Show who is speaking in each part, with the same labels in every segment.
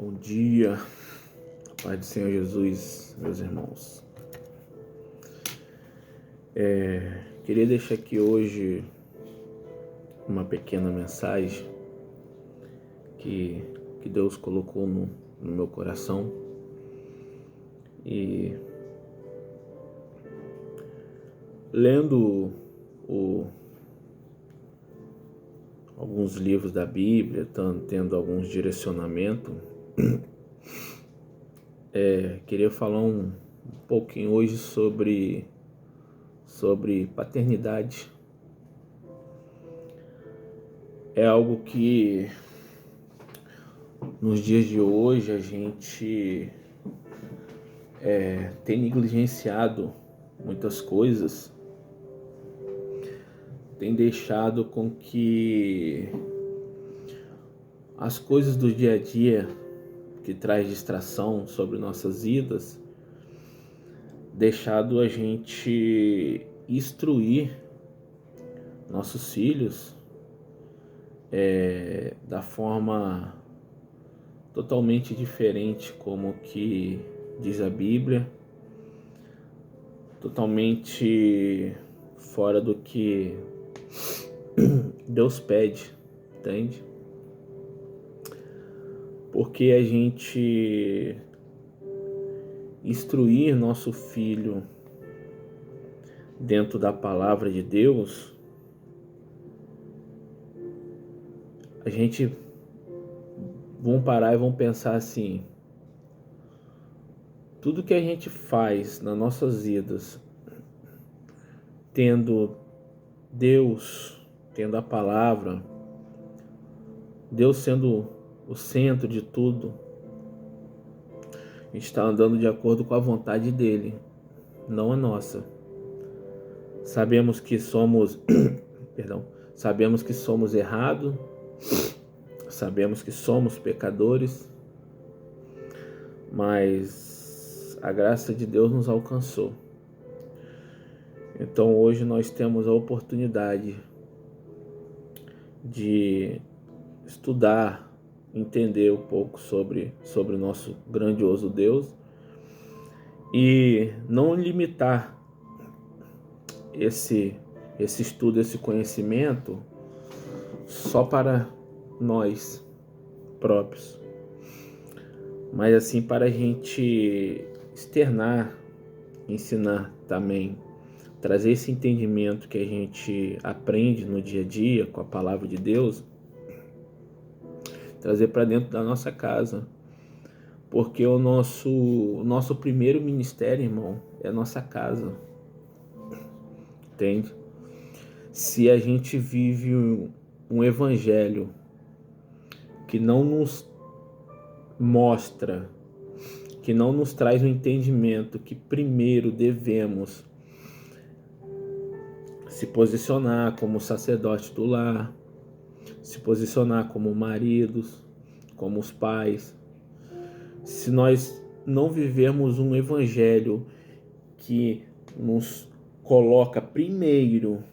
Speaker 1: Bom dia, Pai do Senhor Jesus, meus irmãos. Queria deixar aqui hoje uma pequena mensagem que Deus colocou no meu coração. E lendo alguns livros da Bíblia, tendo alguns direcionamentos, queria falar um pouquinho hoje sobre paternidade. É algo que nos dias de hoje a gente tem negligenciado muitas coisas, tem deixado com que as coisas do dia a dia que traz distração sobre nossas vidas, deixado a gente instruir nossos filhos da forma totalmente diferente, como que diz a Bíblia, totalmente fora do que Deus pede, entende? Porque a gente instruir nosso filho dentro da palavra de Deus, a gente vamos parar e vamos pensar assim: tudo que a gente faz nas nossas vidas, tendo Deus, tendo a palavra, Deus sendo o centro de tudo, a gente está andando de acordo com a vontade dele, não a nossa. Sabemos que somos sabemos que somos errados, sabemos que somos pecadores, mas a graça de Deus nos alcançou. Então hoje nós temos a oportunidade de estudar, entender um pouco sobre o nosso grandioso Deus e não limitar esse estudo, esse conhecimento só para nós próprios, mas assim para a gente externar, ensinar também, trazer esse entendimento que a gente aprende no dia a dia com a palavra de Deus, trazer para dentro da nossa casa, porque o nosso primeiro ministério, irmão, é a nossa casa, entende? Se a gente vive um evangelho que não nos mostra, que não nos traz o entendimento que primeiro devemos se posicionar como sacerdote do lar, se posicionar como maridos, como os pais. Se nós não vivermos um evangelho que nos coloca primeiro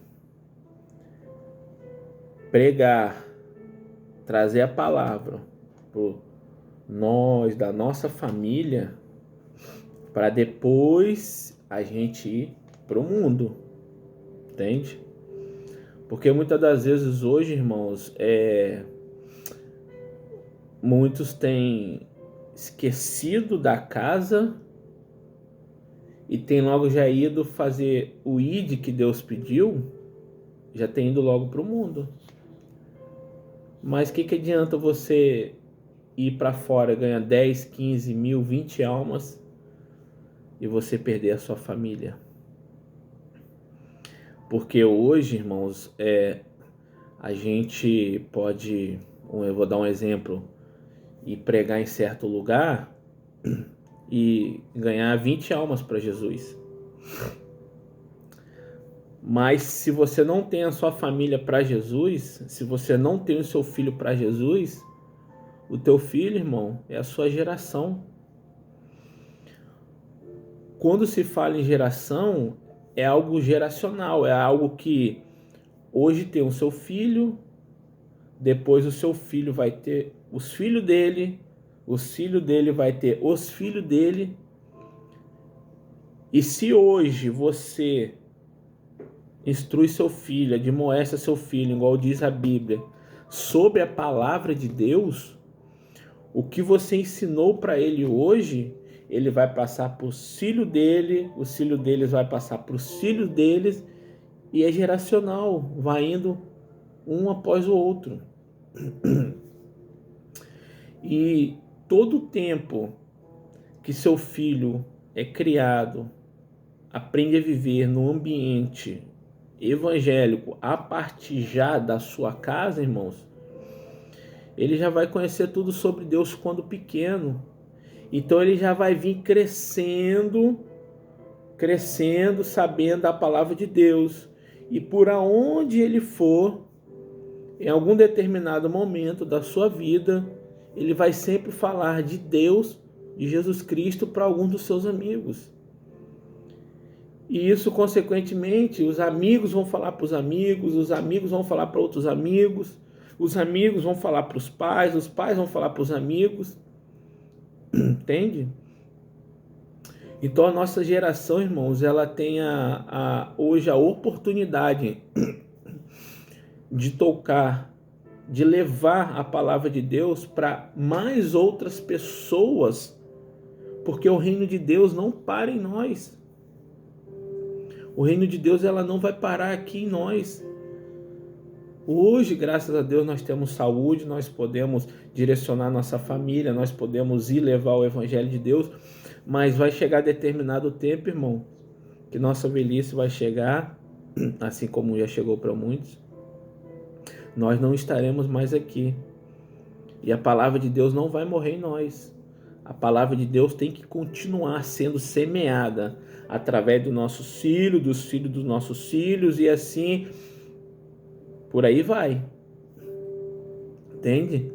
Speaker 1: pregar, trazer a palavra para nós, da nossa família, para depois a gente ir para o mundo, entende? Porque muitas das vezes hoje, irmãos, muitos têm esquecido da casa e tem logo já ido fazer o ID que Deus pediu, já tem ido logo para o mundo. Mas o que adianta você ir para fora, ganhar 10, 15 mil, 20 almas e você perder a sua família? Porque hoje, irmãos, a gente pode, eu vou dar um exemplo, ir pregar em certo lugar e ganhar 20 almas para Jesus. Mas se você não tem a sua família para Jesus, se você não tem o seu filho para Jesus, o teu filho, irmão, é a sua geração. Quando se fala em geração, é algo geracional, é algo que hoje tem o seu filho, depois o seu filho vai ter os filhos dele, os filhos dele vai ter os filhos dele. E se hoje você instrui seu filho, admoesta seu filho, igual diz a Bíblia, sobre a palavra de Deus, o que você ensinou para ele hoje, ele vai passar para os filhos dele, os filhos deles vai passar para os filhos deles, e é geracional, vai indo um após o outro. E todo o tempo que seu filho é criado, aprende a viver no ambiente evangélico a partir já da sua casa, irmãos, ele já vai conhecer tudo sobre Deus quando pequeno. Então ele já vai vir crescendo, sabendo a palavra de Deus. E por aonde ele for, em algum determinado momento da sua vida, ele vai sempre falar de Deus, de Jesus Cristo, para algum dos seus amigos. E isso, consequentemente, os amigos vão falar para os amigos vão falar para outros amigos, os amigos vão falar para os pais vão falar para os amigos. Entende? Então a nossa geração, irmãos, ela tem hoje a oportunidade de tocar, de levar a palavra de Deus para mais outras pessoas, porque o reino de Deus não para em nós. O reino de Deus, ela não vai parar aqui em nós. Hoje, graças a Deus, nós temos saúde, nós podemos direcionar nossa família, nós podemos ir levar o evangelho de Deus, mas vai chegar determinado tempo, irmão, que nossa velhice vai chegar, assim como já chegou para muitos, nós não estaremos mais aqui. E a palavra de Deus não vai morrer em nós. A palavra de Deus tem que continuar sendo semeada através dos nossos filhos, dos filhos dos nossos filhos, e assim por aí vai. Entende?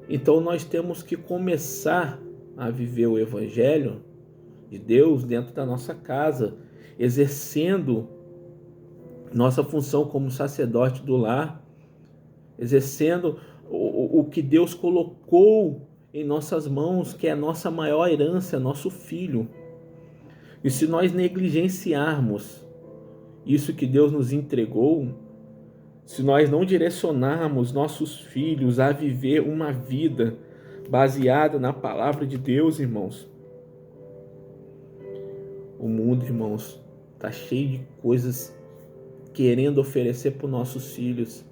Speaker 1: Então nós temos que começar a viver o evangelho de Deus dentro da nossa casa, exercendo nossa função como sacerdote do lar, exercendo o que Deus colocou em nossas mãos, que é a nossa maior herança, nosso filho. E se nós negligenciarmos isso que Deus nos entregou, se nós não direcionarmos nossos filhos a viver uma vida baseada na palavra de Deus, irmãos, o mundo, irmãos, está cheio de coisas querendo oferecer para os nossos filhos.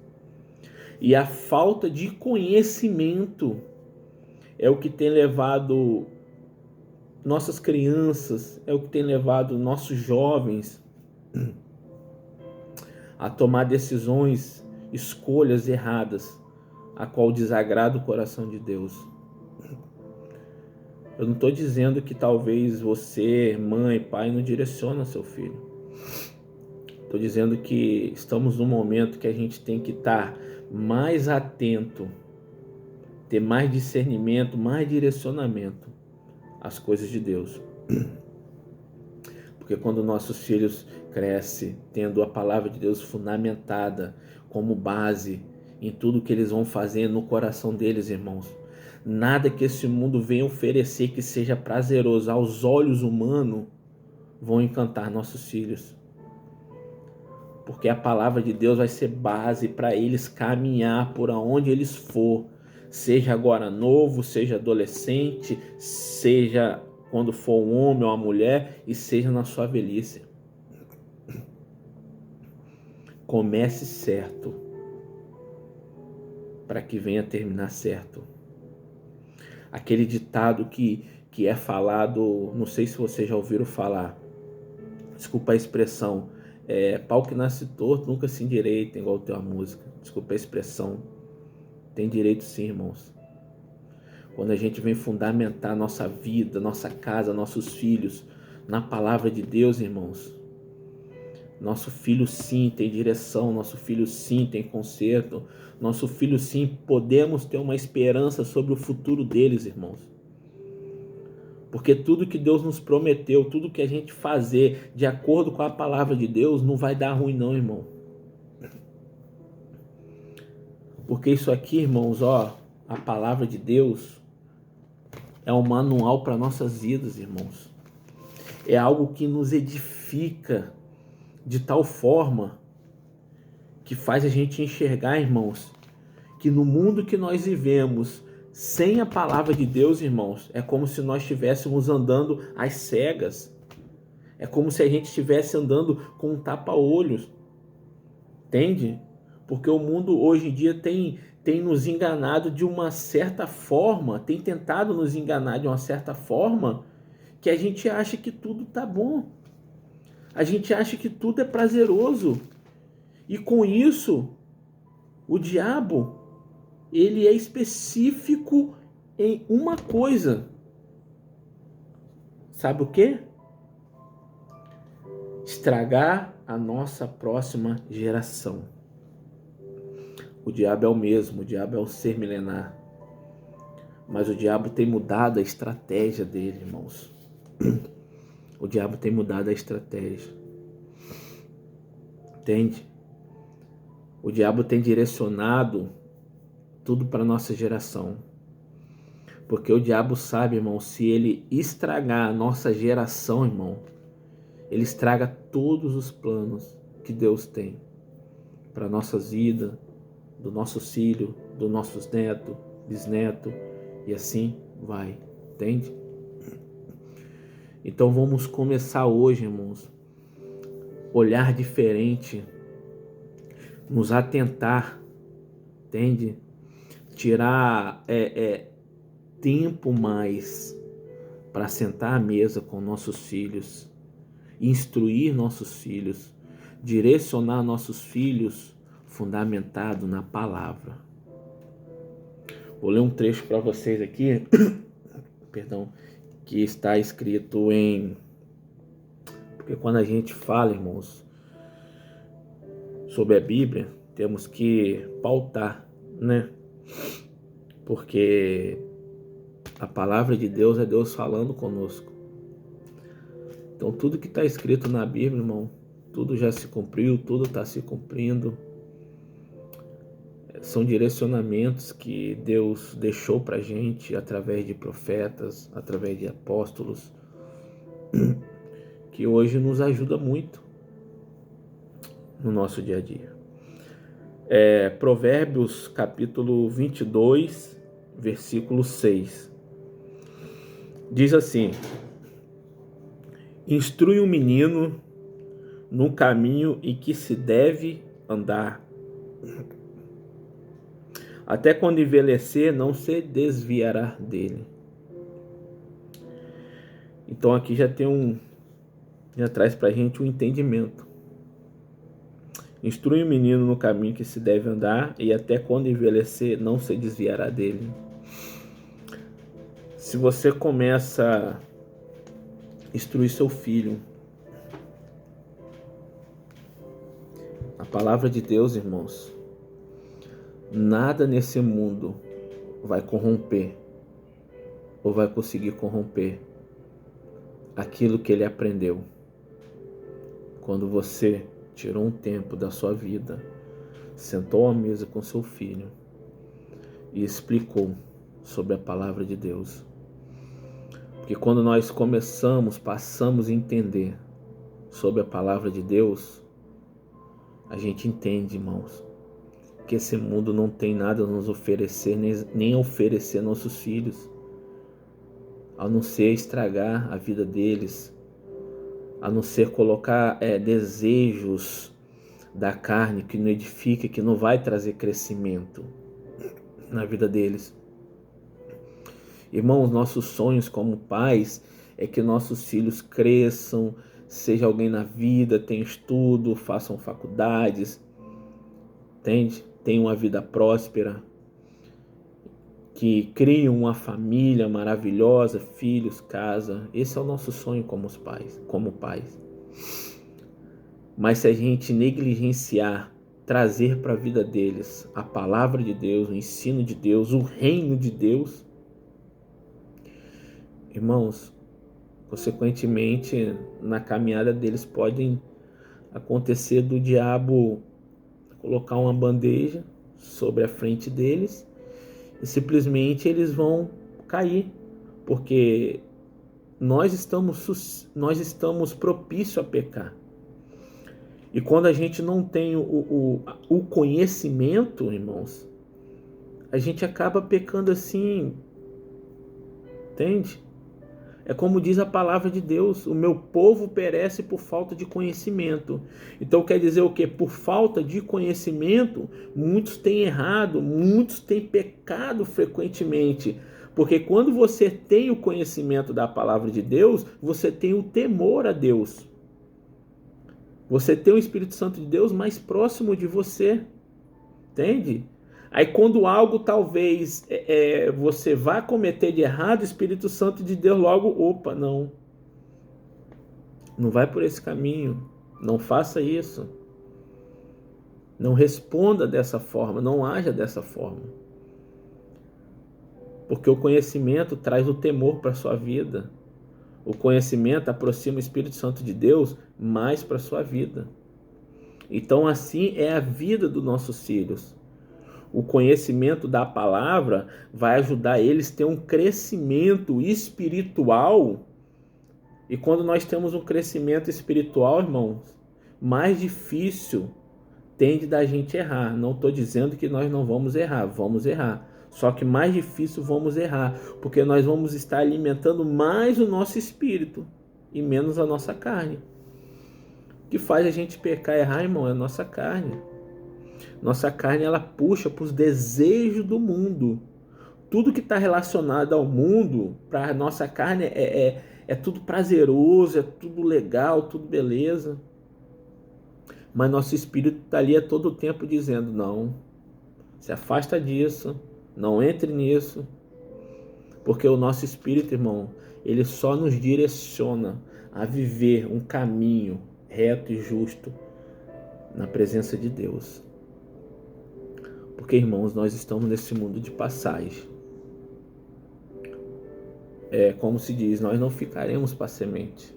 Speaker 1: E a falta de conhecimento é o que tem levado nossas crianças, é o que tem levado nossos jovens a tomar decisões, escolhas erradas, a qual desagrada o coração de Deus. Eu não estou dizendo que talvez você, mãe, pai, não direciona seu filho. Estou dizendo que estamos num momento que a gente tem que estar mais atento, ter mais discernimento, mais direcionamento às coisas de Deus. Porque quando nossos filhos crescem tendo a palavra de Deus fundamentada como base em tudo que eles vão fazer no coração deles, irmãos, nada que esse mundo venha oferecer que seja prazeroso aos olhos humanos vão encantar nossos filhos. Porque a palavra de Deus vai ser base para eles caminhar por onde eles for, seja agora novo, seja adolescente, seja quando for um homem ou uma mulher, e seja na sua velhice. Comece certo, para que venha terminar certo. Aquele ditado que é falado, não sei se vocês já ouviram falar, desculpa a expressão, pau que nasce torto nunca se endireita, igual tem uma música, desculpa a expressão, tem direito sim, irmãos. Quando a gente vem fundamentar nossa vida, nossa casa, nossos filhos na palavra de Deus, irmãos, nosso filho sim tem direção, nosso filho sim tem conserto, nosso filho sim podemos ter uma esperança sobre o futuro deles, irmãos. Porque tudo que Deus nos prometeu, tudo que a gente fazer de acordo com a palavra de Deus não vai dar ruim não, irmão. Porque isso aqui, irmãos, a palavra de Deus, É um manual para nossas vidas, irmãos. É algo que nos edifica de tal forma que faz a gente enxergar, irmãos, que no mundo que nós vivemos, sem a palavra de Deus, irmãos, é como se nós estivéssemos andando às cegas. É como se a gente estivesse andando com um tapa-olhos. Entende? Porque o mundo hoje em dia tem nos enganado de uma certa forma, tem tentado nos enganar de uma certa forma, que a gente acha que tudo tá bom. A gente acha que tudo é prazeroso. E com isso, o diabo, ele é específico em uma coisa. Sabe o quê? Estragar a nossa próxima geração. O diabo é o mesmo, o diabo é o ser milenar. Mas o diabo tem mudado a estratégia dele, irmãos. O diabo tem mudado a estratégia. Entende? O diabo tem direcionado tudo para a nossa geração. Porque o diabo sabe, irmão, se ele estragar a nossa geração, irmão, ele estraga todos os planos que Deus tem para nossas vidas, do nosso filho, dos nossos netos, bisnetos, e assim vai, entende? Então vamos começar hoje, irmãos, olhar diferente, nos atentar, entende? Tirar tempo mais para sentar à mesa com nossos filhos, instruir nossos filhos, direcionar nossos filhos fundamentado na palavra. Vou ler um trecho para vocês aqui, perdão, que está escrito em... Porque quando a gente fala, irmãos, sobre a Bíblia, temos que pautar, né? Porque a palavra de Deus é Deus falando conosco. Então tudo que está escrito na Bíblia, irmão, tudo já se cumpriu, tudo está se cumprindo. São direcionamentos que Deus deixou para a gente através de profetas, através de apóstolos, que hoje nos ajuda muito no nosso dia a dia. Provérbios capítulo 22, versículo 6. Diz assim: instrui um menino no caminho em que se deve andar. Até quando envelhecer, não se desviará dele. Então aqui já traz pra gente um entendimento. Instrui o menino no caminho que se deve andar, e até quando envelhecer, não se desviará dele. Se você começa a instruir seu filho, a palavra de Deus, irmãos, nada nesse mundo vai corromper ou vai conseguir corromper aquilo que ele aprendeu. Quando você tirou um tempo da sua vida, sentou à mesa com seu filho e explicou sobre a palavra de Deus. Porque quando nós passamos a entender sobre a palavra de Deus, a gente entende, irmãos, que esse mundo não tem nada a nos oferecer, nem oferecer nossos filhos, a não ser estragar a vida deles, a não ser colocar desejos da carne que não edifica, que não vai trazer crescimento na vida deles. Irmãos, nossos sonhos como pais é que nossos filhos cresçam, seja alguém na vida, tenham estudo, façam faculdades, entende? Tenham uma vida próspera, que criem uma família maravilhosa, filhos, casa. Esse é o nosso sonho como pais. Mas se a gente negligenciar, trazer para a vida deles a palavra de Deus, o ensino de Deus, o reino de Deus, irmãos, consequentemente, na caminhada deles podem acontecer do diabo colocar uma bandeja sobre a frente deles e simplesmente eles vão cair porque nós estamos propícios a pecar. E quando a gente não tem o conhecimento, irmãos, a gente acaba pecando assim, entende? É como diz a palavra de Deus: o meu povo perece por falta de conhecimento. Então quer dizer o quê? Por falta de conhecimento, muitos têm errado, muitos têm pecado frequentemente. Porque quando você tem o conhecimento da palavra de Deus, você tem o temor a Deus. Você tem o Espírito Santo de Deus mais próximo de você, entende? Aí quando algo talvez você vá cometer de errado, o Espírito Santo de Deus logo, opa, não vai por esse caminho, não faça isso, não responda dessa forma, não haja dessa forma, porque o conhecimento traz o temor para a sua vida, o conhecimento aproxima o Espírito Santo de Deus mais para a sua vida. Então assim é a vida dos nossos filhos. O conhecimento da palavra vai ajudar eles a ter um crescimento espiritual. E quando nós temos um crescimento espiritual, irmãos, mais difícil tende da gente errar. Não estou dizendo que nós não vamos errar. Só que mais difícil vamos errar, porque nós vamos estar alimentando mais o nosso espírito e menos a nossa carne. O que faz a gente pecar e errar, irmão, é a nossa carne. Nossa carne, ela puxa para os desejos do mundo. Tudo que está relacionado ao mundo, para a nossa carne, é tudo prazeroso, é tudo legal, tudo beleza. Mas nosso espírito está ali a todo tempo dizendo: não, se afasta disso, não entre nisso. Porque o nosso espírito, irmão, ele só nos direciona a viver um caminho reto e justo na presença de Deus. Porque, irmãos, nós estamos nesse mundo de passagem. É como se diz, nós não ficaremos para a semente.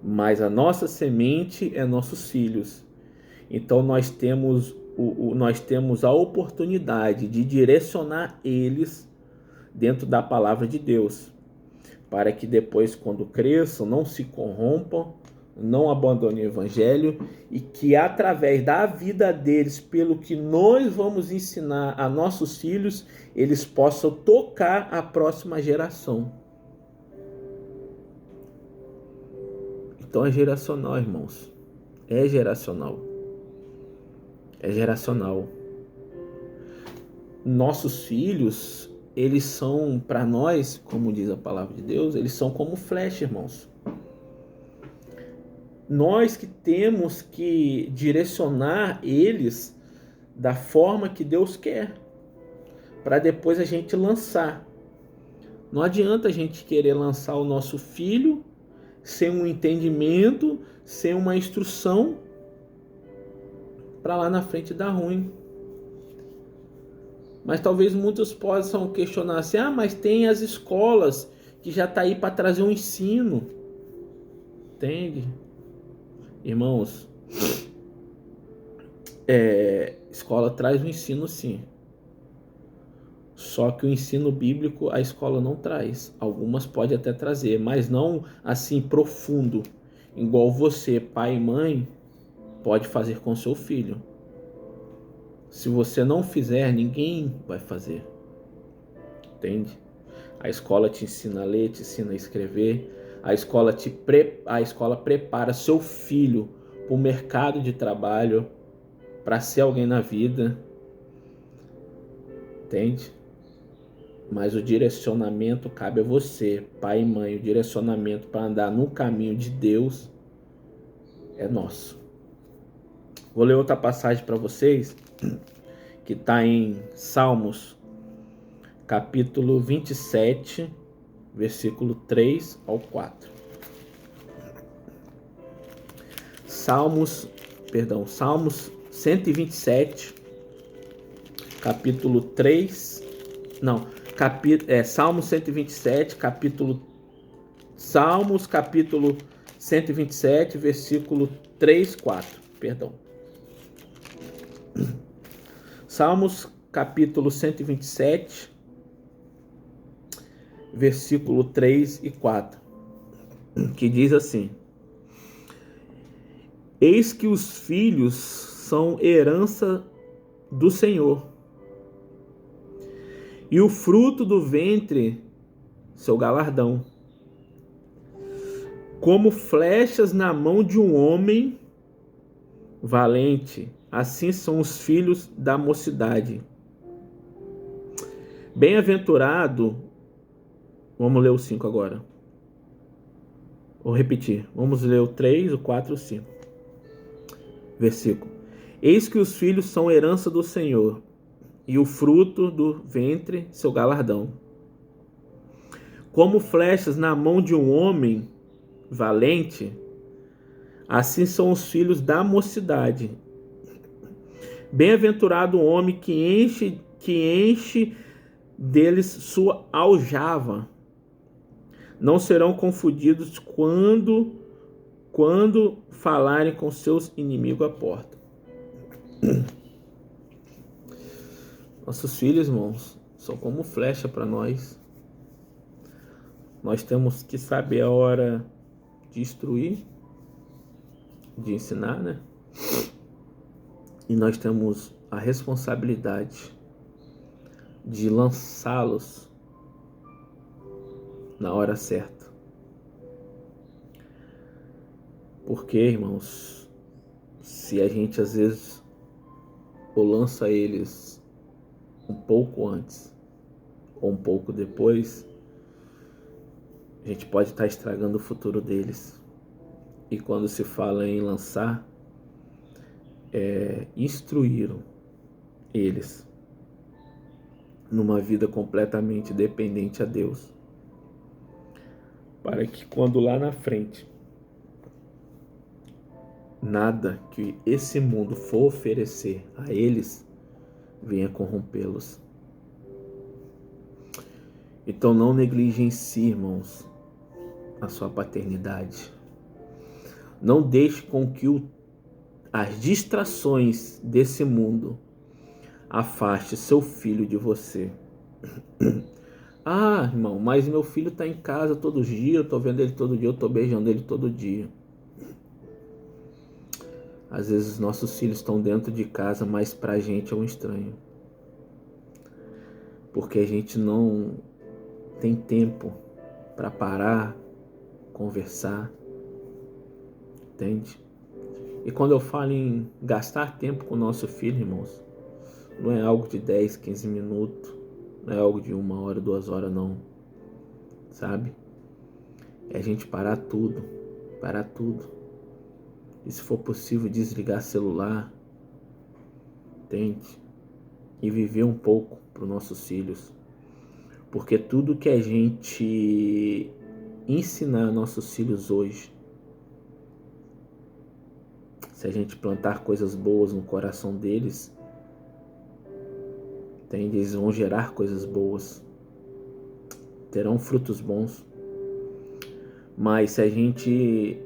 Speaker 1: Mas a nossa semente é nossos filhos. Então nós temos a oportunidade de direcionar eles dentro da palavra de Deus, para que depois, quando cresçam, não se corrompam, não abandonem o evangelho, e que através da vida deles, pelo que nós vamos ensinar a nossos filhos, eles possam tocar a próxima geração. Então é geracional, irmãos. É geracional. É geracional. Nossos filhos, eles são, para nós, como diz a palavra de Deus, eles são como flecha, irmãos. Nós que temos que direcionar eles da forma que Deus quer, para depois a gente lançar. Não adianta a gente querer lançar o nosso filho sem um entendimento, sem uma instrução, para lá na frente dar ruim. Mas talvez muitos possam questionar assim: mas tem as escolas que já está aí para trazer um ensino. Entende? Irmãos, escola traz um ensino, sim. Só que o ensino bíblico a escola não traz. Algumas pode até trazer, mas não assim profundo, igual você, pai e mãe, pode fazer com seu filho. Se você não fizer, ninguém vai fazer. Entende? A escola te ensina a ler, te ensina a escrever. A escola prepara seu filho para o mercado de trabalho, para ser alguém na vida. Entende? Mas o direcionamento cabe a você, pai e mãe. O direcionamento para andar no caminho de Deus é nosso. Vou ler outra passagem para vocês, que está em Salmos, capítulo 27, versículo 3 ao 4. Salmos 127, capítulo 3, Salmos 127, Salmos capítulo 127, versículo 3, 4, Salmos capítulo 127, versículo 3 e 4, que diz assim: Eis que os filhos são herança do Senhor, e o fruto do ventre seu galardão. Como flechas na mão de um homem valente, assim são os filhos da mocidade. Bem-aventurado, vamos ler o 5 agora. Vou repetir, vamos ler o 3, o 4 e o 5. Versículo: Eis que os filhos são herança do Senhor, e o fruto do ventre seu galardão. Como flechas na mão de um homem valente, assim são os filhos da mocidade. Bem-aventurado o homem que enche deles sua aljava. Não serão confundidos quando falarem com seus inimigos à porta. Nossos filhos, irmãos, são como flecha para nós. Nós temos que saber a hora de instruir, de ensinar, né? E nós temos a responsabilidade de lançá-los na hora certa. Porque, irmãos, se a gente às vezes ou lança eles um pouco antes ou um pouco depois, a gente pode estar estragando o futuro deles. E quando se fala em lançar, instruir eles numa vida completamente dependente a Deus, para que quando lá na frente nada que esse mundo for oferecer a eles venha corrompê-los. Então não negligencie, irmãos, a sua paternidade. Não deixe com que as distrações desse mundo afaste seu filho de você. Ah, irmão, mas meu filho está em casa todo dia, eu estou vendo ele todo dia, eu estou beijando ele todo dia. Às vezes os nossos filhos estão dentro de casa, mas para a gente é um estranho. Porque a gente não tem tempo para parar, conversar, entende? E quando eu falo em gastar tempo com o nosso filho, irmãos, não é algo de 10, 15 minutos, não é algo de 1 hora, 2 horas, não, sabe? É a gente parar tudo. E se for possível, desligar celular, entende? E viver um pouco para os nossos filhos. Porque tudo que a gente ensinar nossos filhos hoje, se a gente plantar coisas boas no coração deles, entende? Eles vão gerar coisas boas, terão frutos bons. Mas se a gente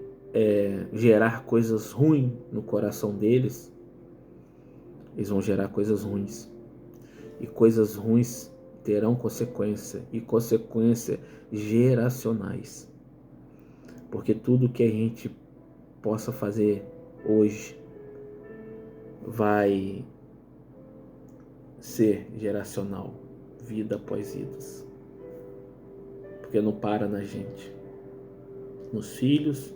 Speaker 1: gerar coisas ruins no coração deles, eles vão gerar coisas ruins. E coisas ruins terão consequência, e consequências geracionais. Porque tudo que a gente possa fazer hoje vai ser geracional, vida após vidas. Porque não para na gente, nos filhos,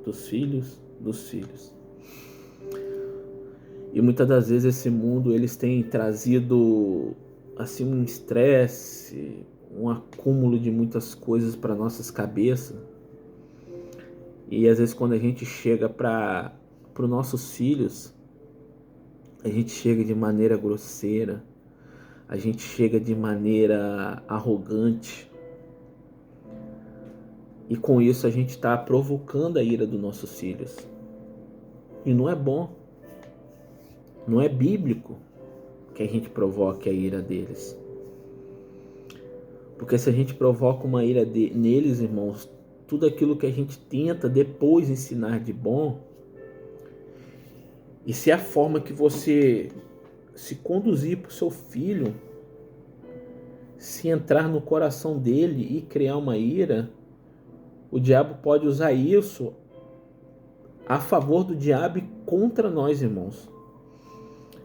Speaker 1: dos filhos, dos filhos. E muitas das vezes esse mundo, eles têm trazido assim um estresse, um acúmulo de muitas coisas para nossas cabeças. E às vezes quando a gente chega para os nossos filhos, a gente chega de maneira grosseira, a gente chega de maneira arrogante. E com isso a gente está provocando a ira dos nossos filhos. E não é bom. Não é bíblico que a gente provoque a ira deles. Porque se a gente provoca uma ira neles, irmãos, tudo aquilo que a gente tenta depois ensinar de bom, e se a forma que você se conduzir para o seu filho, se entrar no coração dele e criar uma ira, o diabo pode usar isso a favor do diabo e contra nós, irmãos.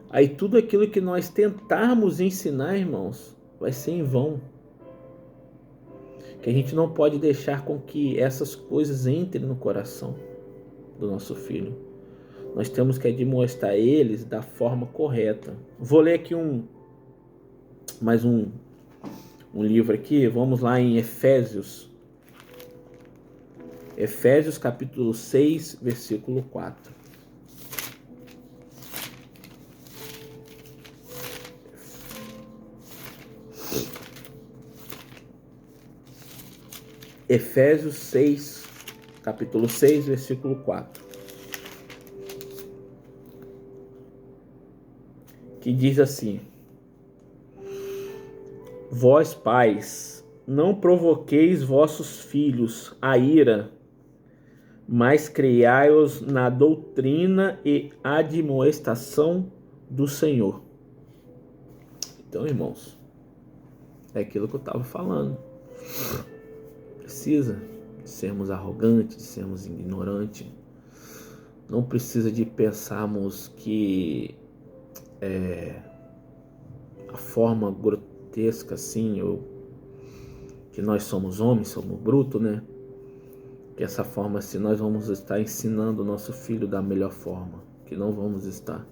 Speaker 1: Aí tudo aquilo que nós tentarmos ensinar, irmãos, vai ser em vão. Que a gente não pode deixar com que essas coisas entrem no coração do nosso filho. Nós temos que admoestar eles da forma correta. Vou ler aqui mais um livro aqui. Vamos lá em Efésios. Efésios capítulo 6, versículo 4. Efésios 6, capítulo 6, versículo 4. Que diz assim: Vós, pais, não provoqueis vossos filhos a ira, mas criai-os na doutrina e admoestação do Senhor. Então, irmãos, é aquilo que eu estava falando. Precisa de sermos arrogantes, de sermos ignorantes. Não precisa de pensarmos que a forma grotesca assim, ou que nós somos homens, somos brutos, né? Que essa forma assim nós vamos estar ensinando o nosso filho da melhor forma, que não vamos estar.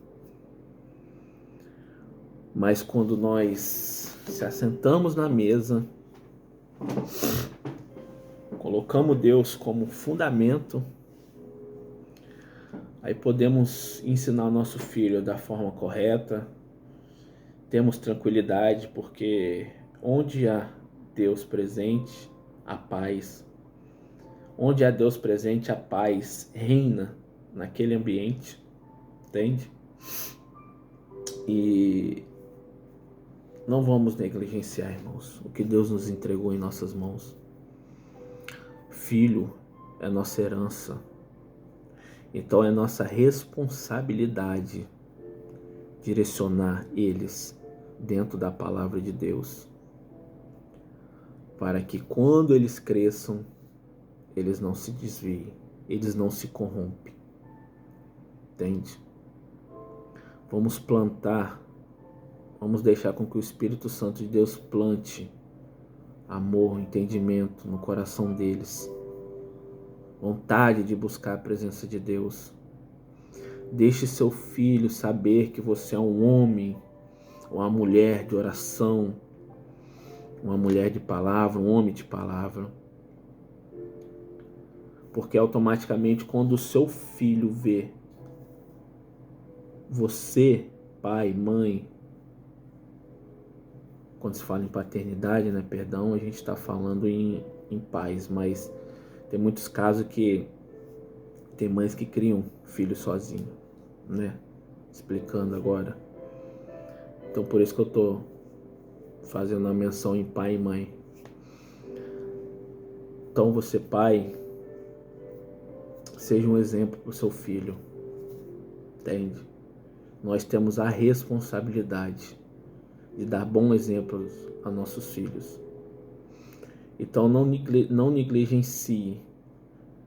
Speaker 1: Mas quando nós se assentamos na mesa, colocamos Deus como fundamento, aí podemos ensinar o nosso filho da forma correta, temos tranquilidade, porque onde há Deus presente, a paz. Onde há Deus presente, a paz reina naquele ambiente, entende? E não vamos negligenciar, irmãos, o que Deus nos entregou em nossas mãos. Filho é nossa herança. Então é nossa responsabilidade direcionar eles dentro da palavra de Deus, para que quando eles cresçam, eles não se desviem, eles não se corrompem. Entende? Vamos plantar, vamos deixar com que o Espírito Santo de Deus plante amor, entendimento no coração deles, vontade de buscar a presença de Deus. Deixe seu filho saber que você é um homem, uma mulher de oração, uma mulher de palavra, um homem de palavra. Porque automaticamente quando o seu filho vê você, pai, mãe, quando se fala em paternidade, né, perdão, a gente está falando em pais, mas tem muitos casos que tem mães que criam filho sozinho, né? Explicando agora. Então por isso que eu tô fazendo a menção em pai e mãe. Então você, pai, seja um exemplo para o seu filho, entende? Nós temos a responsabilidade de dar bons exemplos a nossos filhos. Então não negligencie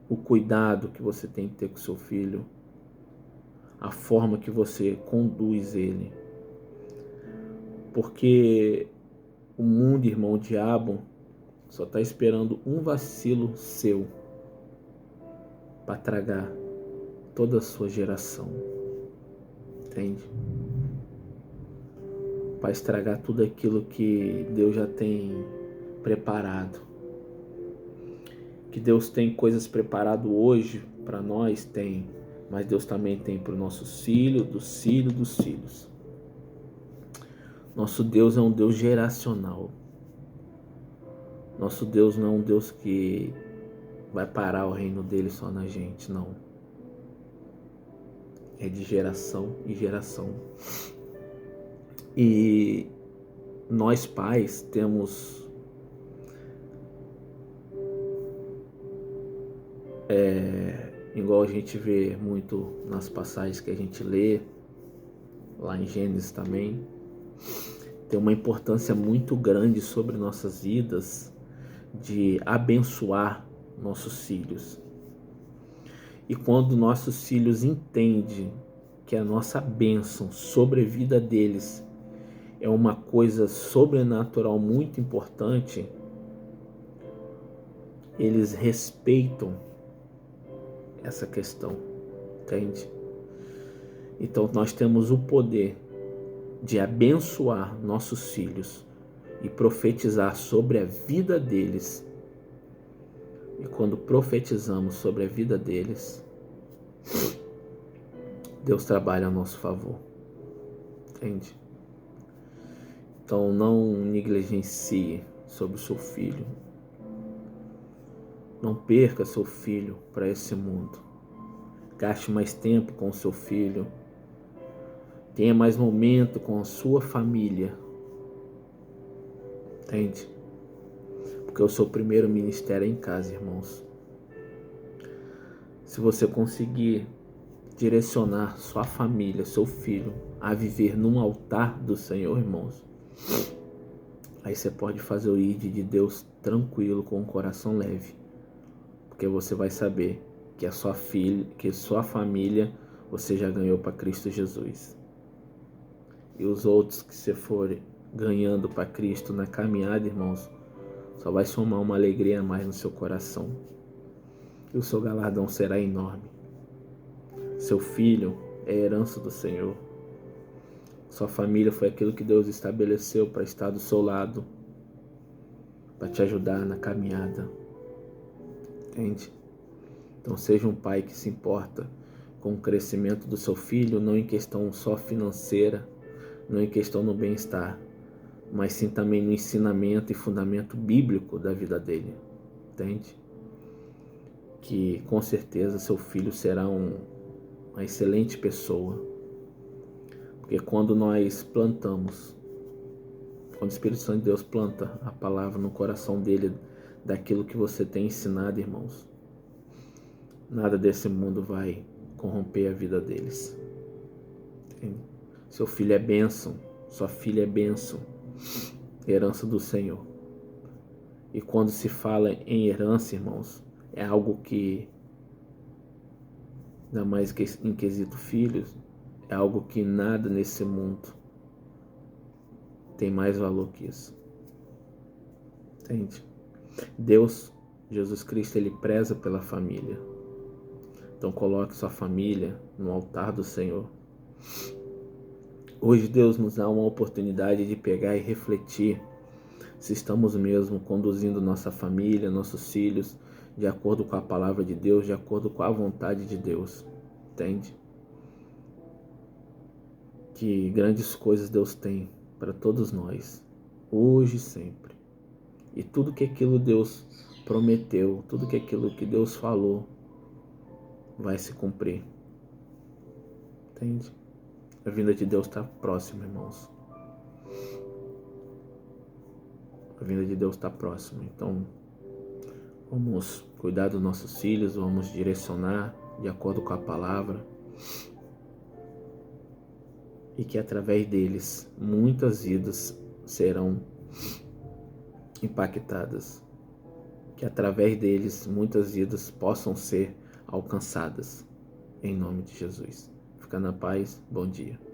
Speaker 1: o cuidado que você tem que ter com seu filho, a forma que você conduz ele. Porque o mundo, irmão, o diabo, só está esperando um vacilo seu para tragar toda a sua geração. Entende? Para estragar tudo aquilo que Deus já tem preparado. Que Deus tem coisas preparadas hoje para nós, tem. Mas Deus também tem para os nossos filhos, dos filhos dos filhos. Nosso Deus é um Deus geracional. Nosso Deus não é um Deus que vai parar o reino dele só na gente, não. É de geração em geração. E nós pais temos igual a gente vê muito nas passagens que a gente lê, lá em Gênesis também, tem uma importância muito grande sobre nossas vidas de abençoar nossos filhos. E quando nossos filhos entendem que a nossa bênção sobre a vida deles é uma coisa sobrenatural muito importante, eles respeitam essa questão, entende? Então nós temos o poder de abençoar nossos filhos e profetizar sobre a vida deles. E quando profetizamos sobre a vida deles, Deus trabalha a nosso favor, entende? Então não negligencie sobre o seu filho. Não perca seu filho para esse mundo. Gaste mais tempo com o seu filho. Tenha mais momento com a sua família. Entende? Porque o seu primeiro ministério é em casa, irmãos. Se você conseguir direcionar sua família, seu filho, a viver num altar do Senhor, irmãos, aí você pode fazer o ID de Deus tranquilo, com o coração leve. Porque você vai saber que a sua filha, que sua família, você já ganhou para Cristo Jesus. E os outros que você for ganhando para Cristo na caminhada, irmãos, só vai somar uma alegria a mais no seu coração. E o seu galardão será enorme. Seu filho é a herança do Senhor. Sua família foi aquilo que Deus estabeleceu para estar do seu lado, para te ajudar na caminhada. Entende? Então seja um pai que se importa com o crescimento do seu filho, não em questão só financeira, não em questão no bem-estar, mas sim também no ensinamento e fundamento bíblico da vida dele. Entende? Que com certeza seu filho será uma excelente pessoa. Porque quando nós plantamos, quando o Espírito Santo de Deus planta a palavra no coração dele, daquilo que você tem ensinado, irmãos, nada desse mundo vai corromper a vida deles. Entende? Seu filho é bênção, sua filha é bênção, herança do Senhor. E quando se fala em herança, irmãos, é algo que, ainda mais que em quesito filhos, é algo que nada nesse mundo tem mais valor que isso. Entende? Deus, Jesus Cristo, Ele preza pela família. Então coloque sua família no altar do Senhor. Hoje Deus nos dá uma oportunidade de pegar e refletir se estamos mesmo conduzindo nossa família, nossos filhos, de acordo com a palavra de Deus, de acordo com a vontade de Deus. Entende? Que grandes coisas Deus tem para todos nós, hoje e sempre. E tudo que aquilo Deus prometeu, tudo que aquilo que Deus falou, vai se cumprir. Entende? A vinda de Deus está próxima, irmãos. A vinda de Deus está próxima. Então, vamos cuidar dos nossos filhos, vamos direcionar de acordo com a palavra. E que através deles, muitas vidas serão impactadas. Que através deles, muitas vidas possam ser alcançadas. Em nome de Jesus. Fica na paz. Bom dia.